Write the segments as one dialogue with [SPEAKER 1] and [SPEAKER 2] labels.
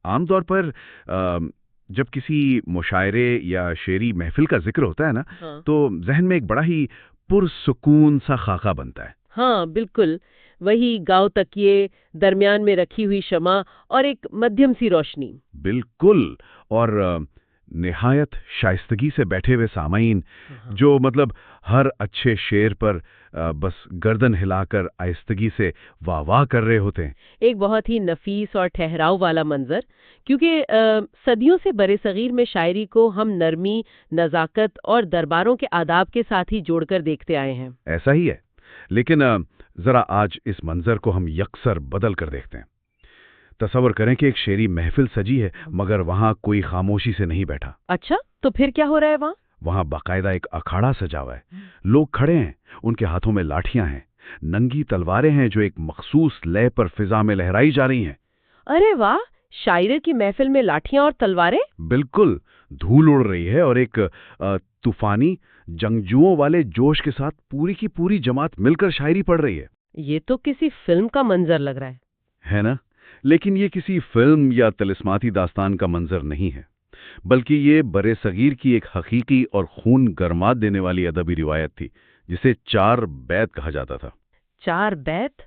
[SPEAKER 1] عام طور پر جب کسی مشاعرے یا شعری محفل کا ذکر ہوتا ہے نا،
[SPEAKER 2] ہاں
[SPEAKER 1] تو ذہن میں ایک بڑا ہی پرسکون سا خاکہ بنتا ہے۔
[SPEAKER 2] ہاں بالکل، وہی گاؤ تکیے، درمیان میں رکھی ہوئی شمع اور ایک مدھیم سی روشنی۔
[SPEAKER 1] بالکل، اور نہایت شائستگی سے بیٹھے ہوئے سامعین
[SPEAKER 2] ہاں
[SPEAKER 1] جو مطلب ہر اچھے شعر پر بس گردن ہلا کر آہستگی سے واہ واہ کر رہے ہوتے ہیں۔
[SPEAKER 2] ایک بہت ہی نفیس اور ٹھہراؤ والا منظر، کیونکہ صدیوں سے برصغیر میں شاعری کو ہم نرمی، نزاکت اور درباروں کے آداب کے ساتھ ہی جوڑ کر دیکھتے آئے ہیں۔
[SPEAKER 1] ایسا ہی ہے، لیکن ذرا آج اس منظر کو ہم یکسر بدل کر دیکھتے ہیں۔ تصور کریں کہ ایک شعری محفل سجی ہے، مگر وہاں کوئی خاموشی سے نہیں بیٹھا۔
[SPEAKER 2] اچھا، تو پھر کیا ہو رہا ہے وہاں؟
[SPEAKER 1] وہاں باقاعدہ ایک اکھاڑا سجا ہوا ہے، لوگ کھڑے ہیں، ان کے ہاتھوں میں لاٹھیاں ہیں، ننگی تلواریں ہیں جو ایک مخصوص لے پر فضا میں لہرائی جا رہی ہیں۔
[SPEAKER 2] ارے واہ، شاعری کی محفل میں لاٹھیاں اور تلواریں!
[SPEAKER 1] بالکل، دھول اڑ رہی ہے اور ایک طوفانی جنگجوؤں والے جوش کے ساتھ پوری کی پوری جماعت مل کر شاعری پڑھ رہی ہے۔
[SPEAKER 2] یہ تو کسی فلم کا منظر لگ رہا
[SPEAKER 1] ہے نا؟ لیکن یہ کسی فلم یا طلسماتی داستان کا منظر نہیں ہے، بلکہ یہ برِ صغیر کی ایک حقیقی اور خون گرما دینے والی ادبی روایت تھی، جسے چار بیت کہا جاتا تھا۔
[SPEAKER 2] چار بیت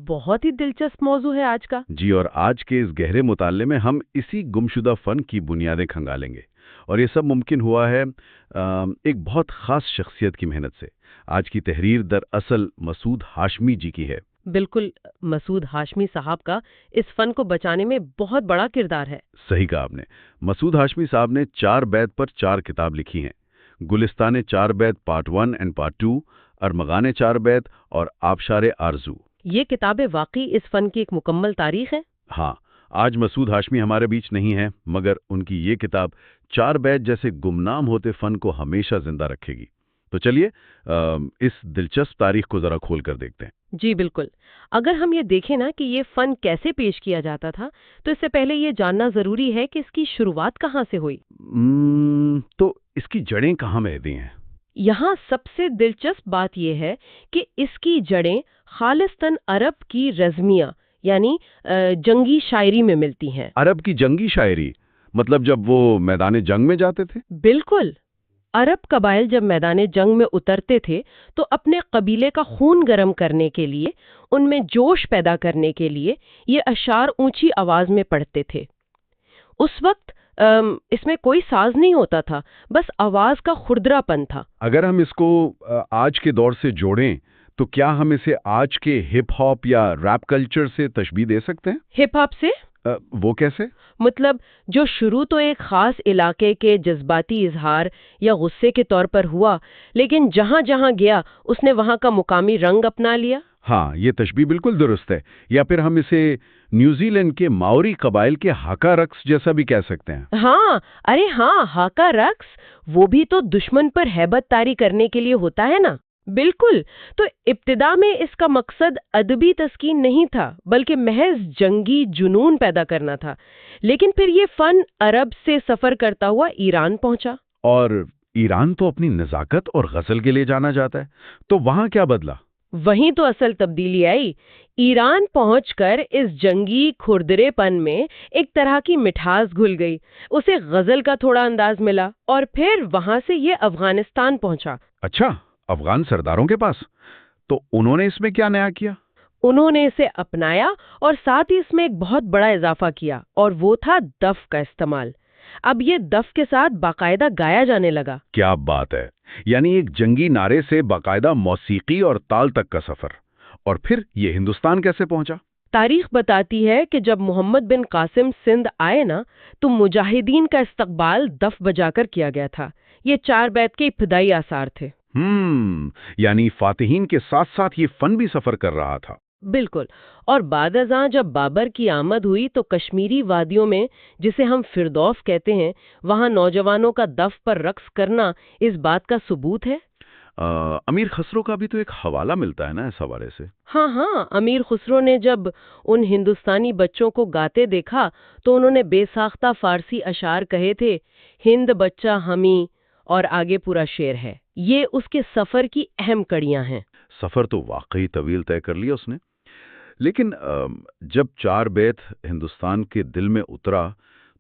[SPEAKER 2] بہت ہی دلچسپ موضوع ہے آج کا۔
[SPEAKER 1] جی، اور آج کے اس گہرے مطالعے میں ہم اسی گمشدہ فن کی بنیادیں کھنگالیں گے، اور یہ سب ممکن ہوا ہے ایک بہت خاص شخصیت کی محنت سے۔ آج کی تحریر دراصل مسعود ہاشمی جی کی ہے۔
[SPEAKER 2] بالکل، مسعود ہاشمی صاحب کا اس فن کو بچانے میں بہت بڑا کردار ہے۔
[SPEAKER 1] صحیح کہا آپ نے۔ مسعود ہاشمی صاحب نے چار بیت پر 4 کتاب لکھی ہیں: گلستان چار بیت پارٹ 1 اینڈ پارٹ 2، ارمغان چار بیت اور آبشار آرزو۔
[SPEAKER 2] یہ کتابیں واقعی اس فن کی ایک مکمل تاریخ ہے۔
[SPEAKER 1] ہاں، آج مسعود ہاشمی ہمارے بیچ نہیں ہیں، مگر ان کی یہ کتاب چار بیت جیسے گمنام ہوتے فن کو ہمیشہ زندہ رکھے گی۔ تو چلیے اس دلچسپ تاریخ کو ذرا کھول کر دیکھتے ہیں۔
[SPEAKER 2] جی بالکل، اگر ہم یہ دیکھیں نا کہ یہ فن کیسے پیش کیا جاتا تھا، تو اس سے پہلے یہ جاننا ضروری ہے کہ اس کی شروعات کہاں سے ہوئی۔
[SPEAKER 1] تو اس کی جڑیں کہاں مہدی ہیں؟
[SPEAKER 2] یہاں سب سے دلچسپ بات یہ ہے کہ اس کی جڑیں خالصتاً عرب کی رزمیہ یعنی جنگی شاعری میں ملتی ہیں۔
[SPEAKER 1] عرب کی جنگی شاعری مطلب جب وہ میدان جنگ میں جاتے تھے؟
[SPEAKER 2] بالکل، عرب قبائل جب میدان جنگ میں اترتے تھے تو اپنے قبیلے کا خون گرم کرنے کے لیے، ان میں جوش پیدا کرنے کے لیے یہ اشعار اونچی آواز میں پڑھتے تھے۔ اس وقت اس میں کوئی ساز نہیں ہوتا تھا، بس آواز کا خردرا پن تھا۔
[SPEAKER 1] اگر ہم اس کو آج کے دور سے جوڑیں تو کیا ہم اسے آج کے ہپ ہاپ یا ریپ کلچر سے تشبیہ دے سکتے ہیں؟
[SPEAKER 2] ہپ ہاپ سے؟
[SPEAKER 1] وہ کیسے؟
[SPEAKER 2] مطلب جو شروع تو ایک خاص علاقے کے جذباتی اظہار یا غصے کے طور پر ہوا، لیکن جہاں جہاں گیا اس نے وہاں کا مقامی رنگ اپنا لیا۔
[SPEAKER 1] ہاں، یہ تشبیہ بالکل درست ہے۔ یا پھر ہم اسے نیوزی لینڈ کے ماوری قبائل کے ہاکا رقص جیسا بھی کہہ سکتے ہیں۔
[SPEAKER 2] ہاں، ارے ہاں، ہاکا رقص، وہ بھی تو دشمن پر ہیبت طاری کرنے کے لیے ہوتا ہے نا۔ بالکل، تو ابتدا میں اس کا مقصد ادبی تسکین نہیں تھا، بلکہ محض جنگی جنون پیدا کرنا تھا۔ لیکن پھر یہ فن عرب سے سفر کرتا ہوا ایران پہنچا۔
[SPEAKER 1] اور ایران تو اپنی نزاکت اور غزل کے لیے جانا جاتا ہے، تو وہاں کیا بدلا؟
[SPEAKER 2] وہیں تو اصل تبدیلی آئی۔ ایران پہنچ کر اس جنگی کھردرے پن میں ایک طرح کی مٹھاس گھل گئی، اسے غزل کا تھوڑا انداز ملا، اور پھر وہاں سے یہ افغانستان پہنچا۔
[SPEAKER 1] اچھا، افغان سرداروں کے پاس؟ تو انہوں نے اس میں کیا نیا کیا؟
[SPEAKER 2] انہوں نے اسے اپنایا اور ساتھ ہی اس میں ایک بہت بڑا اضافہ کیا، اور وہ تھا دف کا استعمال۔ اب یہ دف کے ساتھ باقاعدہ گایا جانے لگا۔
[SPEAKER 1] کیا بات ہے! یعنی ایک جنگی نعرے سے باقاعدہ موسیقی اور تال تک کا سفر۔ اور پھر یہ ہندوستان کیسے پہنچا؟
[SPEAKER 2] تاریخ بتاتی ہے کہ جب محمد بن قاسم سندھ آئے نا، تو مجاہدین کا استقبال دف بجا کر کیا گیا تھا۔ یہ چار بیت کے ابتدائی آثار تھے۔
[SPEAKER 1] یعنی فاتحین کے ساتھ ساتھ یہ فن بھی سفر کر رہا تھا۔
[SPEAKER 2] بالکل، اور بعد ازاں جب بابر کی آمد ہوئی تو کشمیری وادیوں میں، جسے ہم فردوس کہتے ہیں، وہاں نوجوانوں کا دف پر رقص کرنا اس بات کا ثبوت ہے۔
[SPEAKER 1] امیر خسرو کا بھی تو ایک حوالہ ملتا ہے نا اس حوالے سے۔
[SPEAKER 2] ہاں، امیر خسرو نے جب ان ہندوستانی بچوں کو گاتے دیکھا تو انہوں نے بے ساختہ فارسی اشعار کہے تھے، ہند بچہ ہمیں، اور آگے پورا شعر ہے۔ یہ اس کے سفر کی اہم کڑیاں ہیں۔
[SPEAKER 1] سفر تو واقعی طویل طے کر لیا اس نے۔ لیکن جب چار بیت ہندوستان کے دل میں اترا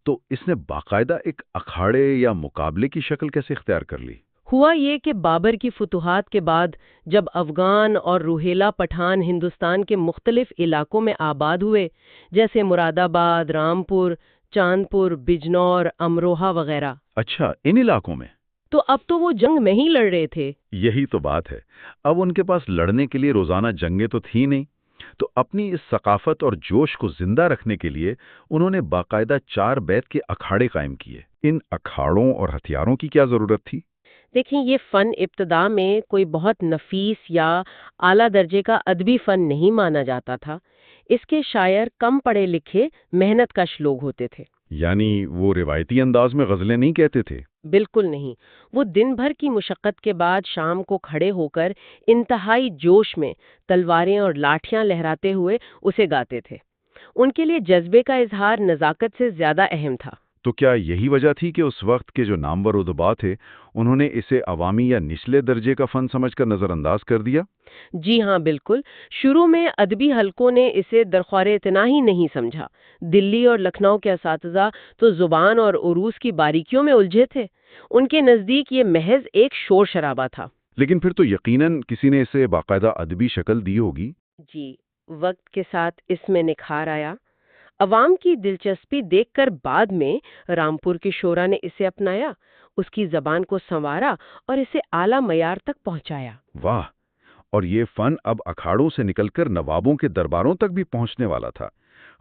[SPEAKER 1] تو اس نے باقاعدہ ایک اکھاڑے یا مقابلے کی شکل کیسے اختیار کر لی؟
[SPEAKER 2] ہوا یہ کہ بابر کی فتوحات کے بعد جب افغان اور روہیلا پٹھان ہندوستان کے مختلف علاقوں میں آباد ہوئے، جیسے مراد آباد، رامپور، چاندپور، بجنور، امروہہ وغیرہ،
[SPEAKER 1] اچھا، ان علاقوں میں؟
[SPEAKER 2] تو اب تو وہ جنگ میں ہی لڑ رہے تھے۔
[SPEAKER 1] یہی تو بات ہے، اب ان کے پاس لڑنے کے لیے روزانہ جنگیں تو تھی نہیں، تو اپنی اس ثقافت اور جوش کو زندہ رکھنے کے لیے انہوں نے باقاعدہ چار بیت کے اکھاڑے قائم کیے۔ ان اکھاڑوں اور ہتھیاروں کی کیا ضرورت تھی؟
[SPEAKER 2] دیکھیں، یہ فن ابتدا میں کوئی بہت نفیس یا اعلیٰ درجے کا ادبی فن نہیں مانا جاتا تھا۔ اس کے شاعر کم پڑھے لکھے، محنت کش لوگ ہوتے تھے۔
[SPEAKER 1] یعنی وہ روایتی انداز میں غزلیں نہیں کہتے تھے؟
[SPEAKER 2] بالکل نہیں، وہ دن بھر کی مشقت کے بعد شام کو کھڑے ہو کر انتہائی جوش میں تلواریں اور لاٹھیاں لہراتے ہوئے اسے گاتے تھے۔ ان کے لیے جذبے کا اظہار نزاکت سے زیادہ اہم تھا۔
[SPEAKER 1] تو کیا یہی وجہ تھی کہ اس وقت کے جو نامور ادبا تھے انہوں نے اسے عوامی یا نچلے درجے کا فن سمجھ کر نظر انداز کر دیا؟
[SPEAKER 2] جی ہاں، بالکل۔ شروع میں ادبی حلقوں نے اسے درخور اتنا ہی نہیں سمجھا۔ دلی اور لکھنؤ کے اساتذہ تو زبان اور عروض کی باریکیوں میں الجھے تھے۔ ان کے نزدیک یہ محض ایک شور شرابہ تھا۔
[SPEAKER 1] لیکن پھر تو یقیناً کسی نے اسے باقاعدہ ادبی شکل دی ہوگی۔
[SPEAKER 2] جی، وقت کے ساتھ اس میں نکھار آیا۔ عوام کی دلچسپی دیکھ کر بعد میں رامپور کے شعراء نے اسے اپنایا، اس کی زبان کو سنوارا اور اسے اعلیٰ معیار تک پہنچایا۔
[SPEAKER 1] واہ! اور یہ فن اب اکھاڑوں سے نکل کر نوابوں کے درباروں تک بھی پہنچنے والا تھا۔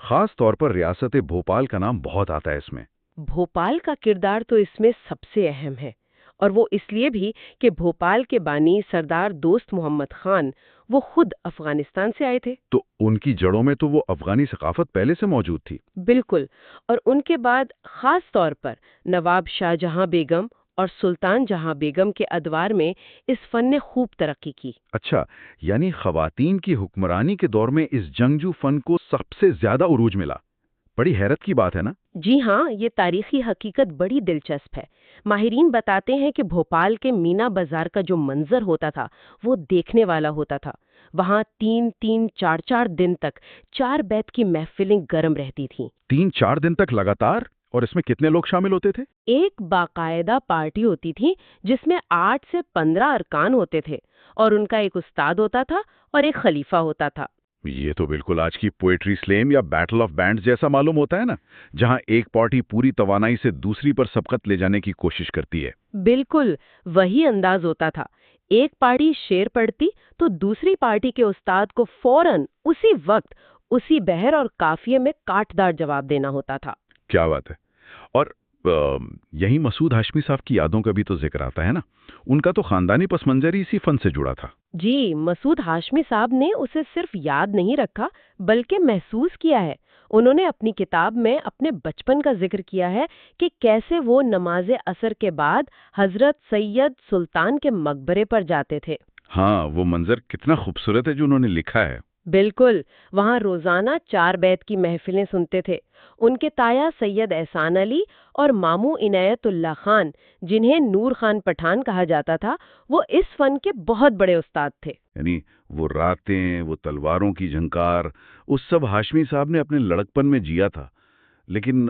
[SPEAKER 1] خاص طور پر ریاست بھوپال کا نام بہت آتا ہے اس میں۔
[SPEAKER 2] بھوپال کا کردار تو اس میں سب سے اہم ہے، اور وہ اس لیے بھی کہ بھوپال کے بانی سردار دوست محمد خان وہ خود افغانستان سے آئے تھے۔
[SPEAKER 1] تو ان کی جڑوں میں تو وہ افغانی ثقافت پہلے سے موجود تھی۔
[SPEAKER 2] بالکل، اور ان کے بعد خاص طور پر نواب شاہ جہاں بیگم اور سلطان جہاں بیگم کے ادوار میں اس فن نے خوب ترقی کی۔
[SPEAKER 1] اچھا، یعنی خواتین کی حکمرانی کے دور میں اس جنگجو فن کو سب سے زیادہ عروج ملا۔ بڑی حیرت کی بات ہے نا؟
[SPEAKER 2] جی ہاں، یہ تاریخی حقیقت بڑی دلچسپ ہے۔ ماہرین بتاتے ہیں کہ بھوپال کے مینا بازار کا جو منظر ہوتا تھا وہ دیکھنے والا ہوتا تھا۔ وہاں 3-4 دن تک چار بیت کی محفلیں گرم رہتی تھیں۔
[SPEAKER 1] 3-4 دن تک لگاتار؟ اور اس میں کتنے لوگ شامل ہوتے تھے؟
[SPEAKER 2] ایک باقاعدہ پارٹی ہوتی تھی جس میں 8 سے 15 ارکان ہوتے تھے، اور ان کا ایک استاد ہوتا تھا اور ایک خلیفہ ہوتا تھا۔
[SPEAKER 1] یہ تو بالکل آج کی پوئٹری سلیم یا بیٹل آف بینڈز جیسا معلوم ہوتا ہے نا، جہاں ایک پارٹی پوری توانائی سے دوسری پر سبقت لے جانے کی کوشش کرتی ہے۔
[SPEAKER 2] بالکل وہی انداز ہوتا تھا۔ ایک پارٹی شعر پڑھتی تو دوسری پارٹی کے استاد کو فوراً اسی وقت اسی بحر اور قافیے میں کاٹدار جواب دینا ہوتا تھا۔
[SPEAKER 1] کیا بات ہے! اور یہی مسعود ہاشمی صاحب کی یادوں کا بھی تو ذکر آتا ہے نا، ان کا تو خاندانی پس منظر ہی اسی فن سے جڑا تھا۔
[SPEAKER 2] جی، مسعود ہاشمی صاحب نے اسے صرف یاد نہیں رکھا بلکہ محسوس کیا ہے۔ انہوں نے اپنی کتاب میں اپنے بچپن کا ذکر کیا ہے کہ کیسے وہ نماز عصر کے بعد حضرت سید سلطان کے مقبرے پر جاتے تھے۔
[SPEAKER 1] ہاں، وہ منظر کتنا خوبصورت ہے جو انہوں نے لکھا ہے۔
[SPEAKER 2] بالکل، وہاں روزانہ چار بیت کی محفلیں سنتے تھے۔ ان کے تایا سید احسان علی اور ماموں عنایت اللہ خان، جنہیں نور خان پٹھان کہا جاتا تھا، وہ اس فن کے بہت بڑے استاد تھے۔
[SPEAKER 1] یعنی وہ راتیں، وہ تلواروں کی جھنکار، اس سب ہاشمی صاحب نے اپنے لڑکپن میں جیا تھا۔ لیکن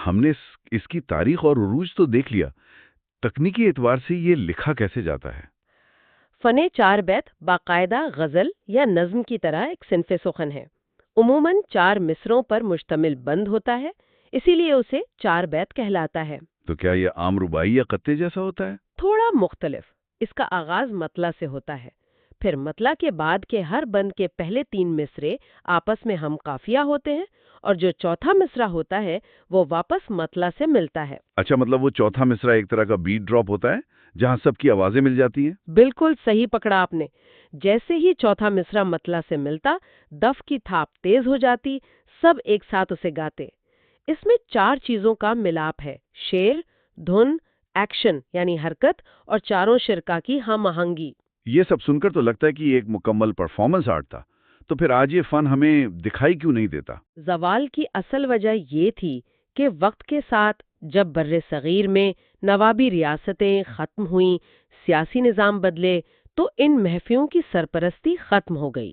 [SPEAKER 1] ہم نے اس کی تاریخ اور عروج تو دیکھ لیا، تکنیکی اعتبار سے یہ لکھا کیسے جاتا ہے؟
[SPEAKER 2] فن چار بیت باقاعدہ غزل یا نظم کی طرح ایک صنف سخن ہے۔ عموماً 4 مصروں پر مشتمل بند ہوتا ہے، اسی لیے اسے چار بیت کہلاتا ہے۔
[SPEAKER 1] تو کیا یہ عام رباعی یا قطعے جیسا ہوتا ہے؟
[SPEAKER 2] تھوڑا مختلف۔ اس کا آغاز مطلع سے ہوتا ہے، پھر مطلع کے بعد کے ہر بند کے پہلے 3 مصرے آپس میں ہم قافیہ ہوتے ہیں، اور جو چوتھا مصرع ہوتا ہے وہ واپس مطلع سے ملتا ہے۔
[SPEAKER 1] اچھا، مطلب وہ چوتھا مصرع ایک طرح کا بیٹ ڈراپ ہوتا ہے جہاں سب کی آوازیں مل جاتی ہیں؟
[SPEAKER 2] بالکل صحیح پکڑا آپ نے۔ جیسے ہی چوتھا مصرع مطلع سے ملتا، دف کی تھاپ تیز ہو جاتی، سب ایک ساتھ اسے گاتے۔ اس میں 4 چیزوں کا ملاپ ہے: شعر، دھن، ایکشن یعنی حرکت، اور چاروں شرکا کی ہم آہنگی۔
[SPEAKER 1] یہ سب سن کر تو لگتا ہے کہ یہ ایک مکمل پرفارمنس آرٹ تھا۔ تو پھر آج یہ فن ہمیں دکھائی کیوں نہیں دیتا؟
[SPEAKER 2] زوال کی اصل وجہ یہ تھی کہ وقت کے ساتھ جب بر صغیر میں نوابی ریاستیں ختم ہوئیں، سیاسی نظام بدلے، تو ان محفلوں کی سرپرستی ختم ہو گئی۔